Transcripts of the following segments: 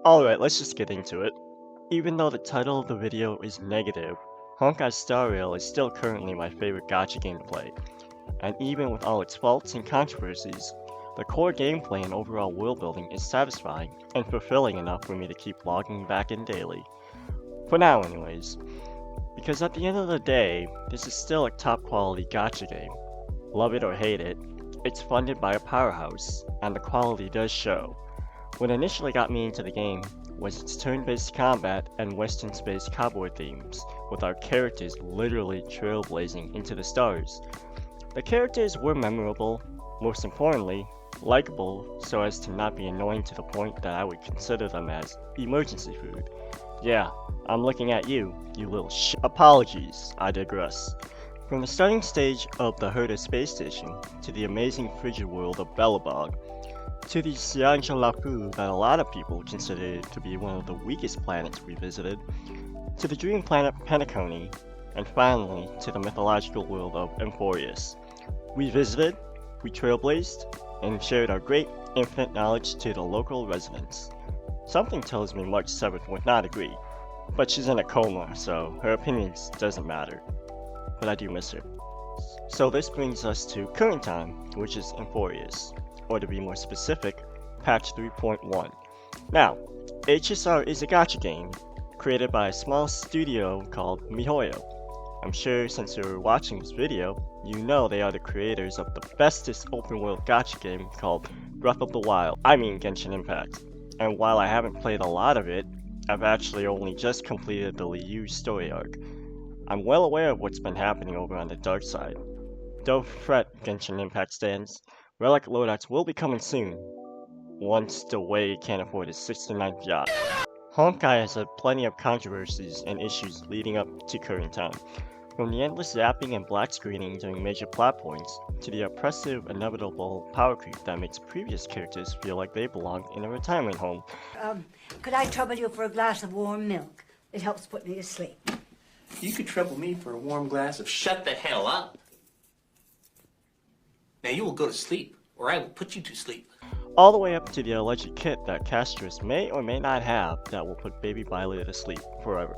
Alright, let's just get into it. Even though the title of the video is negative, Honkai Star Rail is still currently my favorite gacha game to play, and even with all its faults and controversies, the core gameplay and overall world building is satisfying and fulfilling enough for me to keep logging back in daily. For now anyways, because at the end of the day, this is still a top quality gacha game. Love it or hate it, it's funded by a powerhouse, and the quality does show. What initially got me into the game was its turn-based combat and western space cowboy themes, with our characters literally trailblazing into the stars. The characters were memorable, most importantly, likable so as to not be annoying to the point that I would consider them as emergency food. Yeah, I'm looking at you, you little Apologies, I digress. From the starting stage of the Herder space station, to the amazing frigid world of Belobog, to the Sianja Lafu that a lot of people consider to be one of the weakest planets we visited, to the dream planet Penacony, and finally to the mythological world of Emphorius. We visited, we trailblazed, and shared our great infinite knowledge to the local residents. Something tells me March 7th would not agree, but she's in a coma, so her opinions doesn't matter. But I do miss her. So this brings us to current time, which is Emphorius, or to be more specific, patch 3.1. Now, HSR is a gacha game created by a small studio called MiHoYo. I'm sure since you're watching this video, you know they are the creators of the bestest open world gacha game called Breath of the Wild, Genshin Impact. And while I haven't played a lot of it, I've actually only just completed the Liu story arc. I'm well aware of what's been happening over on the dark side. Don't fret, Genshin Impact stands. Relic loadouts will be coming soon, once the Wei can't afford his 69th yacht. Honkai has had plenty of controversies and issues leading up to current time, from the endless zapping and black screening during major plot points, to the oppressive, inevitable power creep that makes previous characters feel like they belong in a retirement home. Could I trouble you for a glass of warm milk? It helps put me to sleep. You could trouble me for a warm glass of shut the hell up. Now you will go to sleep, or I will put you to sleep. All the way up to the alleged kit that Castris may or may not have that will put baby Violet to sleep forever.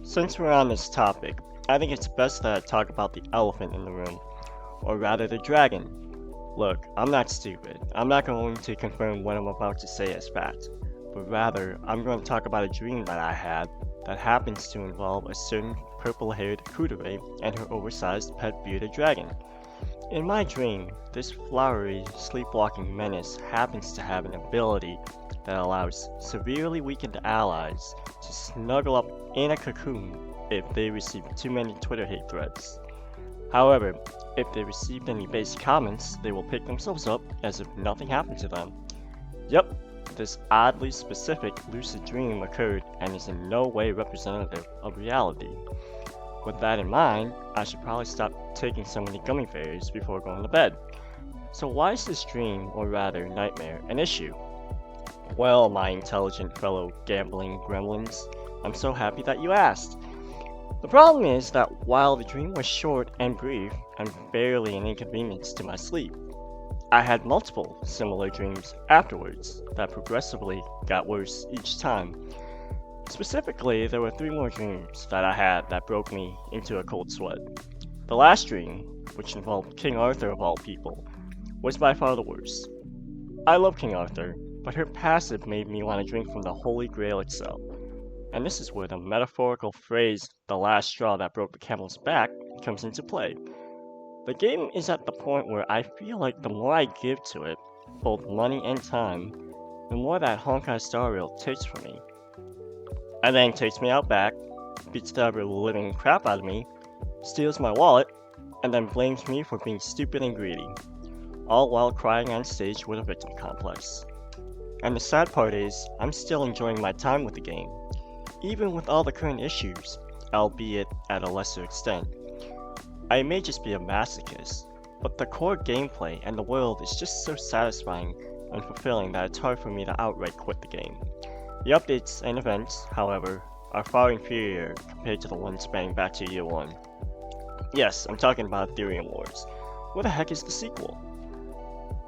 Since we're on this topic, I think it's best that I talk about the elephant in the room, or rather the dragon. Look, I'm not stupid. I'm not going to confirm what I'm about to say as fact, but rather, I'm going to talk about a dream that I had that happens to involve a certain purple-haired Kudere and her oversized pet bearded dragon. In my dream, this flowery, sleepwalking menace happens to have an ability that allows severely weakened allies to snuggle up in a cocoon if they receive too many Twitter hate threads. However, if they received any base comments, they will pick themselves up as if nothing happened to them. Yep, this oddly specific lucid dream occurred and is in no way representative of reality. With that in mind, I should probably stop taking so many gummy fairies before going to bed. So why is this dream, or rather nightmare, an issue? Well, my intelligent fellow gambling gremlins, I'm so happy that you asked. The problem is that while the dream was short and brief and barely an inconvenience to my sleep, I had multiple similar dreams afterwards that progressively got worse each time. Specifically, there were 3 more dreams that I had that broke me into a cold sweat. The last dream, which involved King Arthur of all people, was by far the worst. I love King Arthur, but her passive made me want to drink from the Holy Grail itself. And this is where the metaphorical phrase, the last straw that broke the camel's back, comes into play. The game is at the point where I feel like the more I give to it, both money and time, the more that Honkai Star Rail takes from me. And then takes me out back, beats the ever living crap out of me, steals my wallet, and then blames me for being stupid and greedy, all while crying on stage with a victim complex. And the sad part is, I'm still enjoying my time with the game, even with all the current issues, albeit at a lesser extent. I may just be a masochist, but the core gameplay and the world is just so satisfying and fulfilling that it's hard for me to outright quit the game. The updates and events, however, are far inferior compared to the ones spanning back to year 1. Yes, I'm talking about Ethereum Wars. Where the heck is the sequel?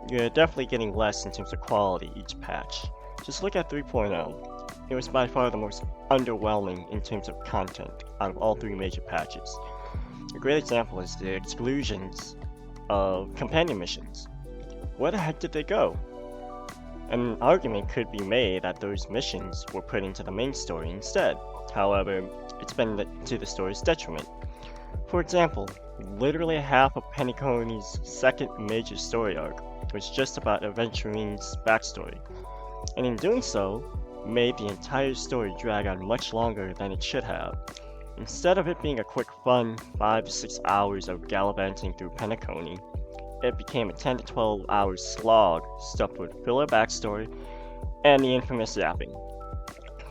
You're definitely getting less in terms of quality each patch, Just look at 3.0. It was by far the most underwhelming in terms of content out of all three major patches. A great example is the exclusions of companion missions. Where the heck did they go? An argument could be made that those missions were put into the main story instead. However, it's been to the story's detriment. For example, literally half of Pennyconey's second major story arc was just about Adventurine's backstory, and in doing so, made the entire story drag on much longer than it should have. Instead of it being a quick fun 5 to 6 hours of gallivanting through Pennyconey, it became a 10 to 12 hour slog stuffed with filler backstory and the infamous yapping.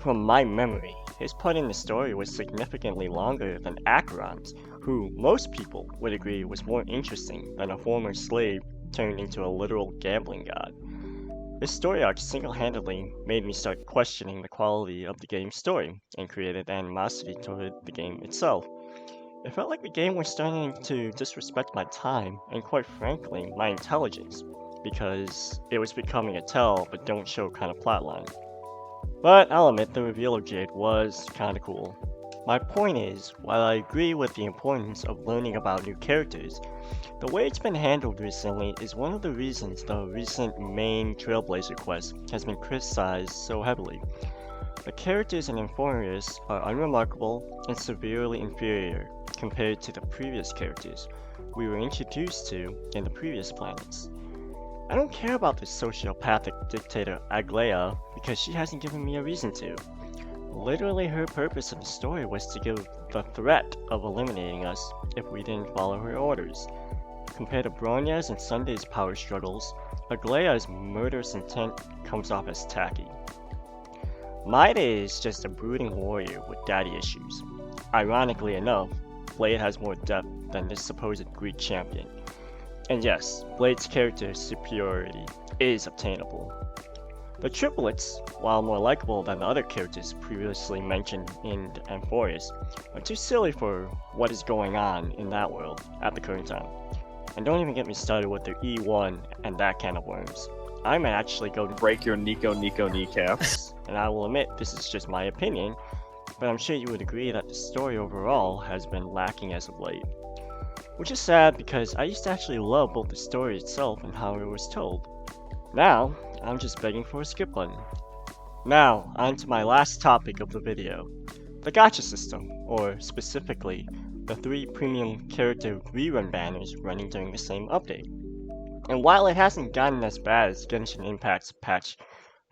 From my memory, his part in the story was significantly longer than Acheron's, who most people would agree was more interesting than a former slave turned into a literal gambling god. This story arc single-handedly made me start questioning the quality of the game's story and created animosity toward the game itself. It felt like the game was starting to disrespect my time and, quite frankly, my intelligence, because it was becoming a tell but don't show kind of plotline. But I'll admit the reveal of Jade was kinda cool. My point is, while I agree with the importance of learning about new characters, the way it's been handled recently is one of the reasons the recent main Trailblazer quest has been criticized so heavily. The characters in Inferius are unremarkable and severely inferior compared to the previous characters we were introduced to in the previous planets. I don't care about the sociopathic dictator Aglaya because she hasn't given me a reason to. Literally her purpose in the story was to give the threat of eliminating us if we didn't follow her orders. Compared to Bronya's and Sunday's power struggles, Aglaya's murderous intent comes off as tacky. Maida is just a brooding warrior with daddy issues. Ironically enough, Blade has more depth than this supposed Greek champion. And yes, Blade's character superiority is obtainable. The triplets, while more likable than the other characters previously mentioned in Amphorius, are too silly for what is going on in that world at the current time. And don't even get me started with their E1 and that can of worms. I might actually go Break your Nico kneecaps. and I will admit this is just my opinion, but I'm sure you would agree that the story overall has been lacking as of late. Which is sad because I used to actually love both the story itself and how it was told. Now, I'm just begging for a skip button. Now, on to my last topic of the video. The gacha system, or specifically, the 3 premium character rerun banners running during the same update. And while it hasn't gotten as bad as Genshin Impact's patch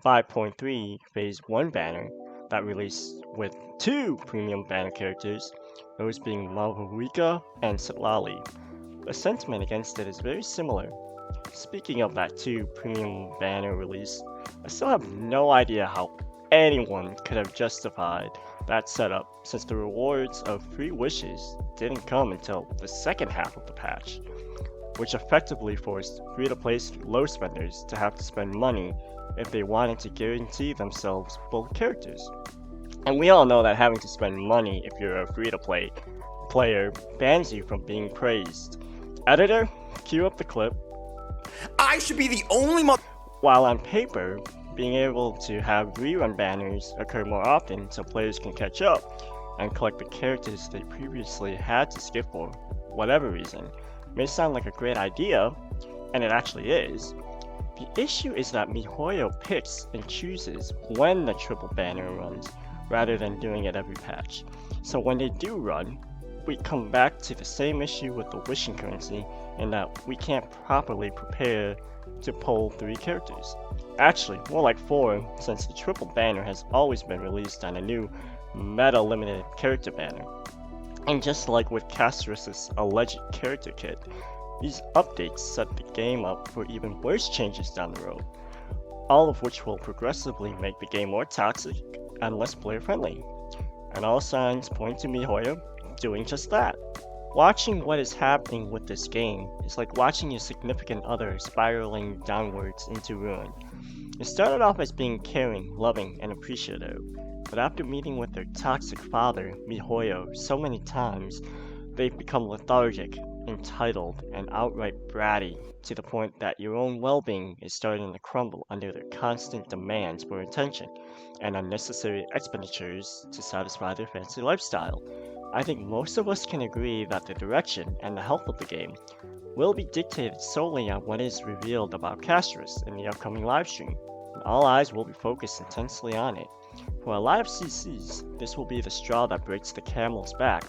5.3 Phase 1 banner that released with 2 premium banner characters, those being Malvarika and Sitlali, the sentiment against it is very similar. Speaking of that 2 premium banner release, I still have no idea how anyone could have justified that setup since the rewards of free wishes didn't come until the second half of the patch, which effectively forced free-to-play low spenders to have to spend money if they wanted to guarantee themselves both characters. And we all know that having to spend money if you're a free-to-play player bans you from being praised. Editor, cue up the clip. I should be the only While on paper, being able to have rerun banners occur more often so players can catch up and collect the characters they previously had to skip for whatever reason may sound like a great idea, and it actually is. The issue is that MiHoYo picks and chooses when the triple banner runs rather than doing it every patch. So when they do run, we come back to the same issue with the wishing currency in that we can't properly prepare to pull 3 characters. Actually, more like 4, since the triple banner has always been released on a new meta-limited character banner. And just like with Castorus' alleged character kit, these updates set the game up for even worse changes down the road, all of which will progressively make the game more toxic and less player-friendly. And all signs point to MiHoYo doing just that. Watching what is happening with this game is like watching your significant other spiraling downwards into ruin. It started off as being caring, loving, and appreciative, but after meeting with their toxic father, MiHoYo, so many times, they've become lethargic entitled and outright bratty to the point that your own well-being is starting to crumble under their constant demands for attention and unnecessary expenditures to satisfy their fancy lifestyle. I think most of us can agree that the direction and the health of the game will be dictated solely on what is revealed about Castris in the upcoming livestream, and all eyes will be focused intensely on it. For a lot of CCs, this will be the straw that breaks the camel's back,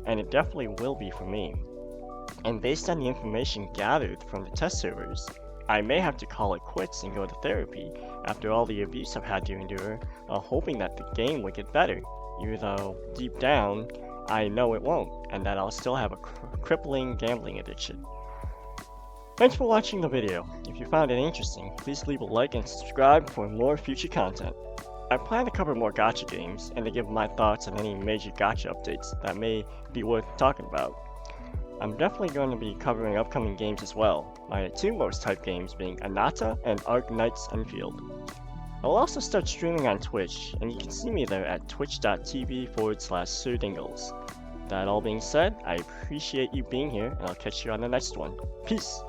and it definitely will be for me. And based on the information gathered from the test servers, I may have to call it quits and go to therapy after all the abuse I've had to endure, hoping that the game would get better, even though deep down, I know it won't, and that I'll still have a crippling gambling addiction. Thanks for watching the video. If you found it interesting, please leave a like and subscribe for more future content. I plan to cover more gacha games and to give my thoughts on any major gacha updates that may be worth talking about. I'm definitely going to be covering upcoming games as well, my two most hyped games being Anata and Arc Knights Enfield. I'll also start streaming on Twitch, and you can see me there at twitch.tv/SirDingles. That all being said, I appreciate you being here, and I'll catch you on the next one. Peace!